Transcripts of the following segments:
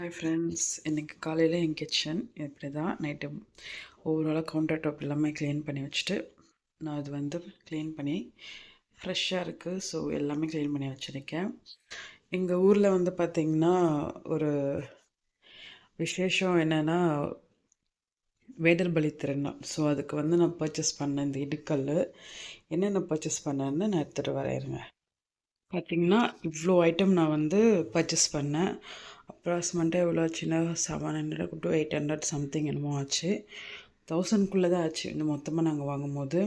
Hi friends, இன்றைக்கி காலையில் என் kitchen இப்படி தான். நைட்டு ஓவராலாக கவுண்டர் டாப் எல்லாமே க்ளீன் பண்ணி வச்சுட்டு நான் அது வந்து க்ளீன் பண்ணி ஃப்ரெஷ்ஷாக இருக்குது. ஸோ எல்லாமே க்ளீன் பண்ணி வச்சுருக்கேன். எங்கள் ஊரில் வந்து பார்த்திங்கன்னா ஒரு விசேஷம் என்னென்னா வேடர் பலி திருநாள். ஸோ அதுக்கு வந்து நான் பர்ச்சேஸ் பண்ணேன் இந்த இடுக்கல். என்னென்ன பர்ச்சேஸ் பண்ணேன்னு நான் எடுத்துகிட்டு வரேன். பார்த்திங்கன்னா இவ்வளோ ஐட்டம் நான் வந்து பர்ச்சேஸ் பண்ணேன். அப்ராக்சிமேட்டாக எவ்வளோ ஆச்சுன்னா 700 to 800 சம்திங் என்னமோ ஆச்சு. 1000க்குள்ளே தான் ஆச்சு இந்த மொத்தமாக நாங்கள் வாங்கும்போது.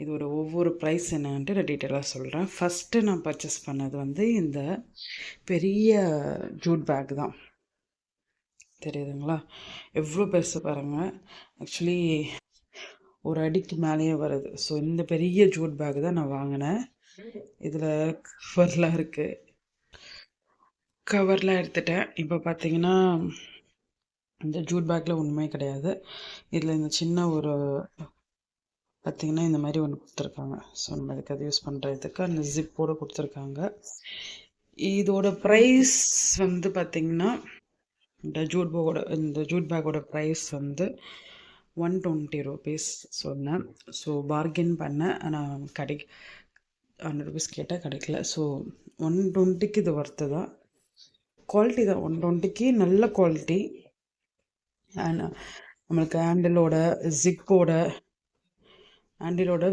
இதோட ஒவ்வொரு ப்ரைஸ் என்னன்ட்டு நான் டீட்டெயிலாக சொல்கிறேன். ஃபஸ்ட்டு நான் பர்ச்சேஸ் பண்ணது வந்து இந்த பெரிய ஜூட் பேக் தான். தெரியுதுங்களா? எவ்வளோ பெருசு பாருங்கள். ஆக்சுவலி ஒரு அடிக்கு மேலேயே வருது. ஸோ இந்த பெரிய ஜூட் பேக் தான் நான் வாங்கினேன். இதில் கவர்லாம் இருக்குது. கவர்லாம் எடுத்துட்டேன். இப்போ பார்த்தீங்கன்னா இந்த ஜூட் பேக்கில் ஒன்றுமே கிடையாது. இதில் இந்த சின்ன ஒரு பார்த்திங்கன்னா இந்த மாதிரி ஒன்று கொடுத்துருக்காங்க. ஸோ நம்ம அதுக்கு அதை யூஸ் பண்ணுறதுக்கு அந்த ஜிப்போடு கொடுத்துருக்காங்க. இதோட ப்ரைஸ் வந்து பார்த்திங்கன்னா இந்த ஜூட் பேக்கோட ப்ரைஸ் வந்து 120 rupees சொன்னேன். ஸோ பார்கென் பண்ணேன். ஆனால் 100 rupees கேட்டால் கிடைக்கல. ஸோ 120க்கு இது ஒர்த்து தான். குவாலிட்டி தான். 120க்கு நல்ல குவாலிட்டி. அண்ட் நம்மளுக்கு ஹேண்டிலோட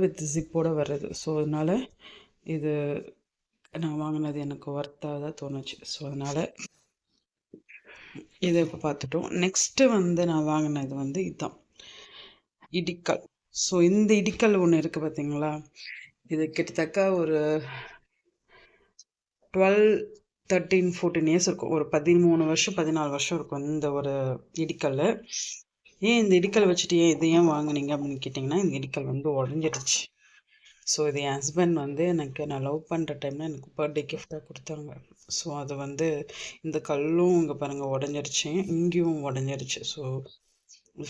வித் ஜிப்போட வர்றது. ஸோ அதனால் இது நான் வாங்கினது எனக்கு ஒர்த்தாக தான் தோணுச்சு. ஸோ அதனால் இதை இப்போ பார்த்துட்டோம். நெக்ஸ்ட்டு வந்து நான் வாங்கினது வந்து இதுதான் இடிக்கல். ஸோ இந்த இடிக்கல் ஒன்று இருக்குது பார்த்தீங்களா? இது கிட்டத்தட்ட ஒரு 12, 13, 14 இயர்ஸ் இருக்கும். ஒரு 13 வருஷம் 14 வருஷம் இருக்கும் இந்த ஒரு இடிக்கல். ஏன் இந்த இடிக்கல் வச்சுட்டு இதை ஏன் வாங்கினீங்க அப்படின்னு கேட்டிங்கன்னா, இந்த இடிக்கல் வந்து உடஞ்சிடுச்சு. ஸோ இது என் ஹஸ்பண்ட் வந்து எனக்கு நான் லவ் பண்ணுற டைமில் எனக்கு பர்த்டே கிஃப்டாக கொடுத்தாங்க. ஸோ அது வந்து இந்த கல்லும் இங்கே பாருங்கள் உடஞ்சிருச்சு, இங்கேயும் உடஞ்சிருச்சு. ஸோ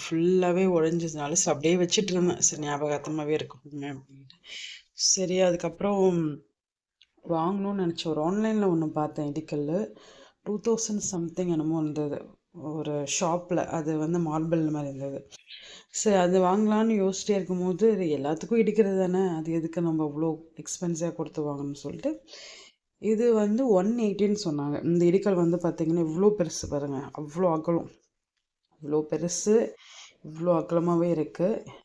ஃபுல்லாகவே உடஞ்சதுனால அப்படியே வச்சுட்டு இருந்தேன். சரி ஞாபகார்த்தமாகவே இருக்குங்க அப்படின்ட்டு. சரி அதுக்கப்புறம் வாங்கணும்னு நினச்சேன். ஒரு ஆன்லைனில் ஒன்று பார்த்தேன் இடிக்கல். 2000 சம்திங் என்னமோ இருந்தது ஒரு ஷாப்பில். அது வந்து மார்பிள் மாதிரி இருந்தது. சரி அது வாங்கலான்னு யோசிச்சிட்டே இருக்கும்போது இது எல்லாத்துக்கும் இடிக்கிறது தானே, அது எதுக்கு நம்ம அவ்வளோ எக்ஸ்பென்சிவாக கொடுத்து வாங்கணும்னு சொல்லிட்டு இது வந்து 180ன்னு சொன்னாங்க. இந்த இடிக்கல் வந்து பார்த்திங்கன்னா இவ்வளோ பெருசு பாருங்கள், அவ்வளோ அகலம், இவ்வளோ பெருசு, இவ்வளோ அகலமாகவே இருக்குது.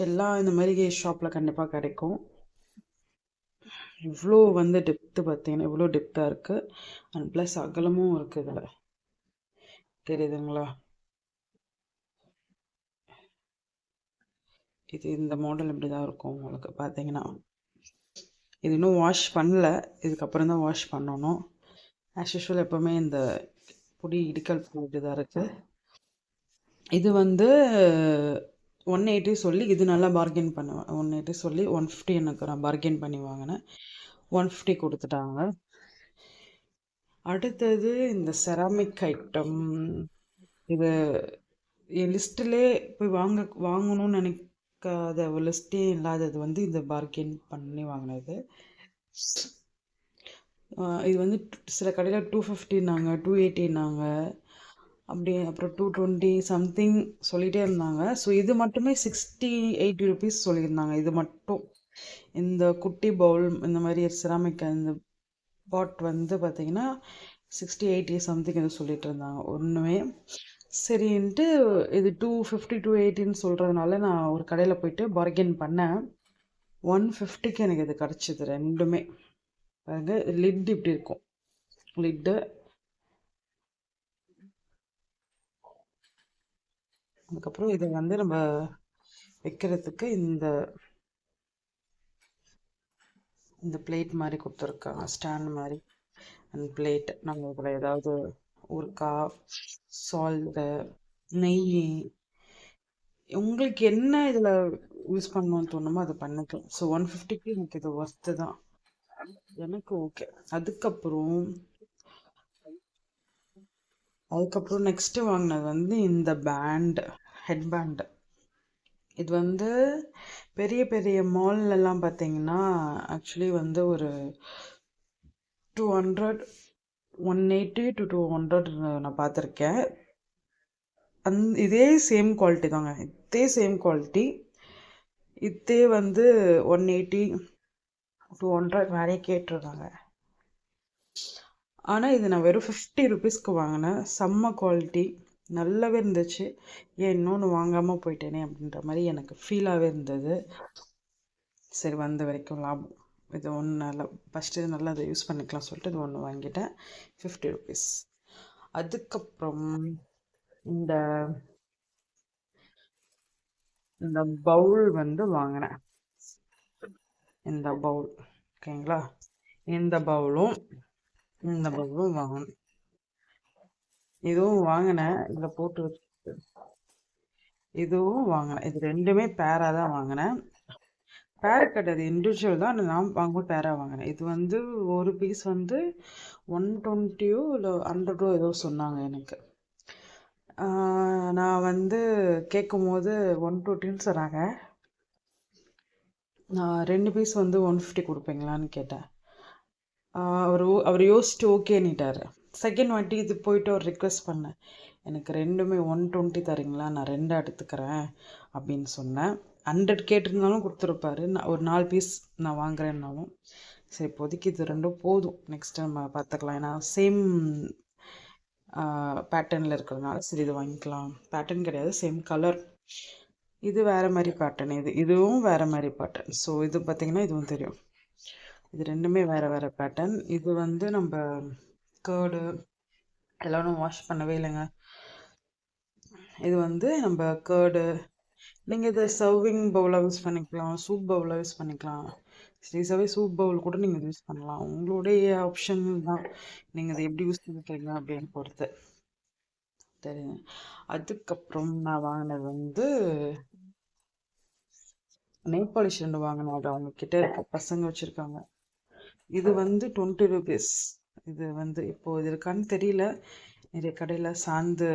எல்லா இந்த மாதிரி ஷாப்பில் கண்டிப்பாக கிடைக்கும். இவ்வளோ வந்து டெப்த்து பார்த்தீங்கன்னா இவ்வளோ டெப்த்தாக இருக்குது. அண்ட் ப்ளஸ் அகலமும் இருக்குது. இதில் தெரியுதுங்களா? இது இந்த மாடல் இப்படி தான் இருக்கும் உங்களுக்கு பார்த்தீங்கன்னா. இது இன்னும் வாஷ் பண்ணல, இதுக்கப்புறம் தான் வாஷ் பண்ணணும். ஆஸ் யூஷுவல் எப்போவுமே இந்த பொடி இடிக்கல் இப்படி தான் இருக்குது. இது வந்து 180 சொல்லி இது நல்லா பார்கெயின் பண்ணுவேன். 180 சொல்லி 150 எனக்கு நான் பார்கெயின் பண்ணி வாங்கினேன். 150 கொடுத்துட்டாங்க. அடுத்தது இந்த செராமிக் ஐட்டம். இது என் லிஸ்ட்டிலே போய் வாங்கணும்னு நினைக்காத ஒரு லிஸ்ட்டே இல்லாதது வந்து இந்த பார்கெயின் பண்ணி வாங்கினது. இது வந்து சில கடையில் 250நாங்க, 280நாங்க, அப்படியே அப்புறம் 220 சம்திங் சொல்லிகிட்டே இருந்தாங்க. ஸோ இது மட்டுமே 60-80 rupees சொல்லியிருந்தாங்க. இது மட்டும் இந்த குட்டி பவுல் இந்த மாதிரி செராமிக் இந்த பாட் வந்து பார்த்திங்கன்னா 60-80 சம்திங் எதுவும் சொல்லிட்டு இருந்தாங்க ஒன்றுமே. சரின்ட்டு இது 250 280ன்னு சொல்கிறதுனால நான் ஒரு கடையில் போயிட்டு பார்கெயின் பண்ணேன். 150க்கு எனக்கு இது கிடச்சிது ரெண்டுமே. பாருங்க லிட் இப்படி இருக்கும். லிட்டு அதுக்கப்புறம் இதை வந்து நம்ம வைக்கிறதுக்கு இந்த பிளேட் மாதிரி கொடுத்துருக்காங்க, ஸ்டாண்ட் மாதிரி. அந்த பிளேட் நம்ம இதில் ஏதாவது ஊறுகாய், சால்ட்டு, நெய், உங்களுக்கு என்ன இதில் யூஸ் பண்ணணும்னு தோணுமோ அதை பண்ணிக்கலாம். ஸோ 150க்கு எனக்கு இது ஒர்த்து தான், எனக்கு ஓகே. அதுக்கப்புறம் நெக்ஸ்ட்டு வாங்கினது வந்து இந்த ஹெட் பேண்டு. இது வந்து பெரிய பெரிய மால்லலாம் பார்த்தீங்கன்னா ஆக்சுவலி வந்து ஒரு 200 180 to 200 நான் பார்த்துருக்கேன். இதே சேம் குவாலிட்டி தாங்க, இதே சேம் குவாலிட்டி. இதே வந்து 180 200 மேலே கேட்டிருக்காங்க. ஆனால் இது நான் வெறும் 50 ருபீஸ்க்கு வாங்கினேன். செம்ம குவாலிட்டி, நல்லாவே இருந்துச்சு. ஏன் இன்னொன்று வாங்காமல் போயிட்டேனே அப்படின்ற மாதிரி எனக்கு ஃபீலாகவே இருந்தது. சரி, வந்த வரைக்கும் லாபம். இது ஒன்று நல்லா ஃபஸ்ட்டு நல்லா அதை யூஸ் பண்ணிக்கலாம் சொல்லிட்டு இது ஒன்று வாங்கிட்டேன், 50 ருபீஸ். அதுக்கப்புறம் இந்த இந்த பவுல் வந்து வாங்கினேன். இந்த பவுல் ஓகேங்களா, இந்த பவுலும் வாங்கினேன். இதுவும் வாங்கினேன், இதில் போட்டு வச்சு இதுவும் வாங்கினேன். இது ரெண்டுமே பேராக தான் வாங்கினேன். பேர் கிடையாது, இண்டிவிஜுவல் தான். நான் வாங்கும்போது பேராக வாங்கினேன். இது வந்து ஒரு பீஸ் வந்து 120 இல்லை 100 ஏதோ சொன்னாங்க எனக்கு. நான் வந்து கேட்கும் போது 120 சொன்னாங்க. நான் 2 பீஸ் வந்து 150 கொடுப்பீங்களான்னு கேட்டேன். அவர் யோசிச்சுட்டு ஓகேன்னிட்டார். செகண்ட் வாட்டி இது போயிட்டு ஒரு ரிக்வெஸ்ட் பண்ணேன், எனக்கு ரெண்டுமே 120 தரீங்களா, நான் 2 எடுத்துக்கிறேன் அப்படின்னு சொன்னேன். 100 கேட்டிருந்தாலும் கொடுத்துருப்பாரு. நான் ஒரு 4 பீஸ் நான் வாங்குறேன்னாலும் சரி, இப்போதைக்கு இது ரெண்டும் போதும், நெக்ஸ்ட் நம்ம பார்த்துக்கலாம். ஏன்னா சேம் பேட்டர்னில் இருக்கிறதுனால சரி இது வாங்கிக்கலாம். பேட்டர்ன் கிடையாது, சேம் கலர். இது வேறு மாதிரி பேட்டர்ன், இதுவும் வேறு மாதிரி பேட்டர்ன். ஸோ இது பார்த்திங்கன்னா இதுவும் தெரியும், இது ரெண்டுமே வேறு வேறு பேட்டர்ன். இது வந்து நம்ம கேர்டு எல்லாம் வாஷ் பண்ணவே இல்லைங்க. இது வந்து நம்ம கேர்டு, நீங்கள் இதை சர்விங் பவுலாக யூஸ் பண்ணிக்கலாம், சூப் பவுலாக யூஸ் பண்ணிக்கலாம். சீரியஸாகவே சூப் பவுல் கூட நீங்கள் இதை யூஸ் பண்ணலாம், உங்களுடைய ஆப்ஷன் தான். நீங்கள் இதை எப்படி யூஸ் பண்ணிக்கிறீங்க அப்படின்னு பொறுத்து தெரியுங்க. அதுக்கப்புறம் நான் வாங்கினது வந்து நெயில் பாலிஷ் 2 வாங்கினேன். அது அவங்க கிட்ட இருக்க பசங்க வச்சுருக்காங்க. இது வந்து 20 ருபீஸ். இது வந்து இப்போது இது இருக்கான்னு தெரியல, நிறைய கடையில் சாந்து,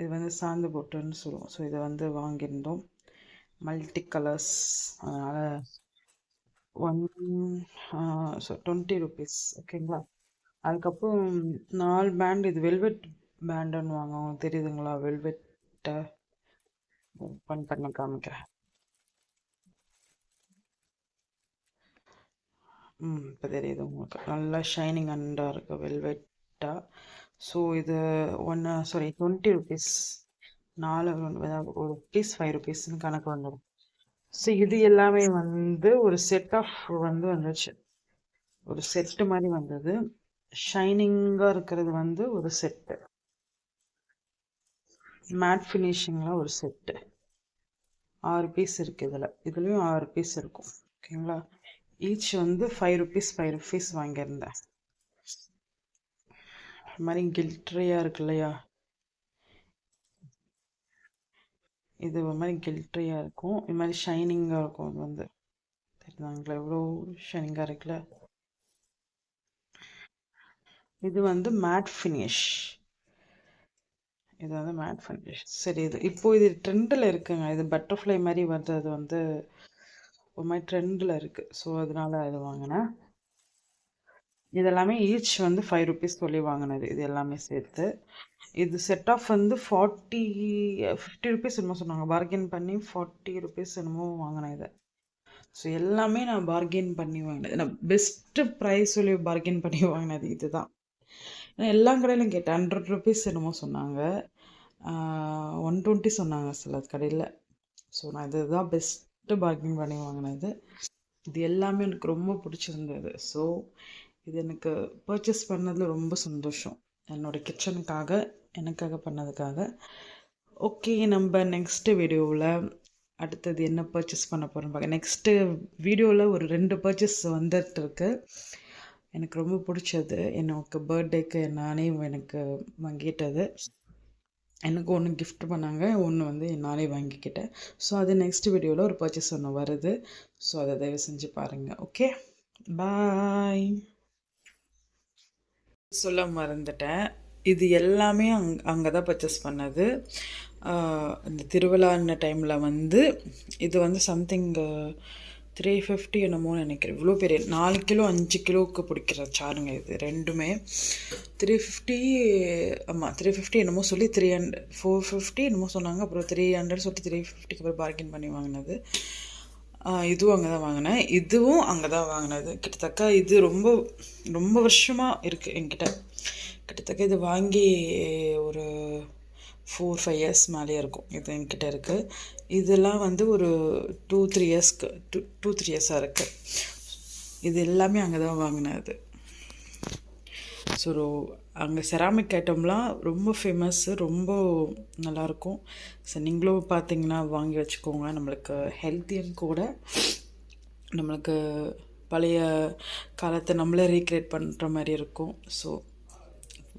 இது வந்து சாந்து போட்டுன்னு சொல்லுவோம். ஸோ இதை வந்து வாங்கியிருந்தோம், மல்டி கலர்ஸ், அதனால் 20 ருபீஸ் ஓகேங்களா. அதுக்கப்புறம் 4 பேண்ட், இது வெல்வெட் பேண்டுன்னு வாங்குவோம், தெரியுதுங்களா, வெல்வெட்டை ஓப்பன் பண்ணி காமிக்கிறேன். இப்போ தெரியுது உங்களுக்கு, நல்லா ஷைனிங் அண்டாக இருக்குது வெல்வெட்டாக. ஸோ இது 20 ருபீஸ். 4 ஒரு பீஸ் 5 ருபீஸ்ன்னு கணக்கு வந்துடும். ஸோ இது எல்லாமே வந்து ஒரு செட் ஆஃப் வந்து வந்துச்சு, ஒரு செட்டு மாதிரி வந்தது. ஷைனிங்காக இருக்கிறது வந்து ஒரு செட்டு, மேட் ஃபினிஷிங்கில் ஒரு செட்டு. 6 பீஸ் இருக்குது இதுலேயும் 6 பீஸ் இருக்கும் ஓகேங்களா. ஈச் வந்து 5 ருபீஸ் வாங்கியிருந்தேன். இது மாதிரி கில்ட்ரியாக இருக்கு இல்லையா, இது ஒரு மாதிரி கில்ட்ரியாக இருக்கும், இது மாதிரி ஷைனிங்காக இருக்கும். அது வந்து தெரியுதாங்களா எவ்வளோ ஷைனிங்காக இருக்குல்ல. இது வந்து மேட் ஃபினிஷ், இது வந்து மேட் ஃபினிஷ். சரி, இது ட்ரெண்டில் இருக்குங்க, இது பட்டர்ஃப்ளை மாதிரி வருது, அது வந்து ஒரு மாதிரி ட்ரெண்டில் இருக்குது. ஸோ அதனால இது வாங்கினேன். இதெல்லாமே ஈச் வந்து 5 ருபீஸ் சொல்லி வாங்கினது, இது எல்லாமே சேர்த்து. இது செட் ஆஃப் வந்து 50 ருபீஸ் என்னமோ சொன்னாங்க, பார்கெயின் பண்ணி 40 ருபீஸ் என்னமோ வாங்கினேன் இதை. ஸோ எல்லாமே நான் பார்கெயின் பண்ணி வாங்கினது, நான் பெஸ்ட்டு ப்ரைஸ் சொல்லி பார்கெயின் பண்ணி வாங்கினது இதுதான். ஏன்னா எல்லா கடையிலும் கேட்டேன், 100 ருபீஸ் என்னமோ சொன்னாங்க, 120 சொன்னாங்க சில கடையில். ஸோ நான் இதுதான் பெஸ்ட்டு பார்கெயின் பண்ணி வாங்கினது. இது எல்லாமே எனக்கு ரொம்ப பிடிச்சிருந்தது. ஸோ இது எனக்கு பர்ச்சேஸ் பண்ணதில் ரொம்ப சந்தோஷம், என்னோடய கிச்சனுக்காக, எனக்காக பண்ணதுக்காக. ஓகே, நம்ம நெக்ஸ்ட்டு வீடியோவில் அடுத்தது என்ன பர்ச்சேஸ் பண்ண போகிறோம் பார்க்க. நெக்ஸ்ட்டு வீடியோவில் ஒரு 2 பர்ச்சேஸ் வந்துட்டுருக்கு, எனக்கு ரொம்ப பிடிச்சது. எனக்கு பர்த்டேக்கு நானே எனக்கு வாங்கிட்டது. எனக்கு ஒன்று கிஃப்ட் பண்ணாங்க, ஒன்று வந்து நானே வாங்கிக்கிட்டேன். ஸோ அது நெக்ஸ்ட் வீடியோவில் ஒரு பர்ச்சேஸ் ஒன்று வருது. ஸோ அதை தயவு செஞ்சு பாருங்கள். ஓகே, பாய். சொல்ல மறந்துட்டேன், இது எல்லாமே அங்கே தான் பர்ச்சேஸ் பண்ணது. இந்த திருவிழான்ன டைமில் வந்து இது வந்து சம்திங் 350 என்னமோ நினைக்கிறேன். இவ்வளோ பெரிய 4 கிலோ 5 கிலோவுக்கு பிடிக்கிற சாருங்க இது ரெண்டுமே. 350, ஆமாம் 350 என்னமோ சொல்லி 300 450 என்னமோ சொன்னாங்க. அப்புறம் 300 சொல்லிட்டு 350க்கு அப்புறம் பார்கின் பண்ணி வாங்கினது. இதுவும் அங்கே தான் வாங்கினேன், இதுவும் அங்கே தான் வாங்கினது. கிட்டத்தட்ட இது ரொம்ப ரொம்ப வருஷமாக இருக்குது என்கிட்ட. கிட்டத்தட்ட இது வாங்கி ஒரு 4-5 இயர்ஸ் மேலேயே இருக்கும் இது என்கிட்ட இருக்குது. இதெல்லாம் வந்து ஒரு 2-3 இயர்ஸ்க்கு 2-3 இயர்ஸாக இருக்குது. இது எல்லாமே அங்கே தான் வாங்கினது. ஸோ அங்கே செராமிக் ஐட்டம்லாம் ரொம்ப ஃபேமஸ்ஸு, ரொம்ப நல்லாயிருக்கும். ஸோ நீங்களும் பார்த்தீங்கன்னா வாங்கி வச்சுக்கோங்க. நம்மளுக்கு ஹெல்த்தியும் கூட, நம்மளுக்கு பழைய காலத்தை நம்மளே ரீக்ரியேட் பண்ணுற மாதிரி இருக்கும். ஸோ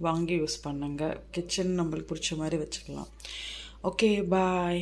வாங்கி யூஸ் பண்ணுங்க. கிச்சன் நம்மளுக்கு பிடிச்ச மாதிரி வச்சுக்கலாம். ஓகே, பாய்.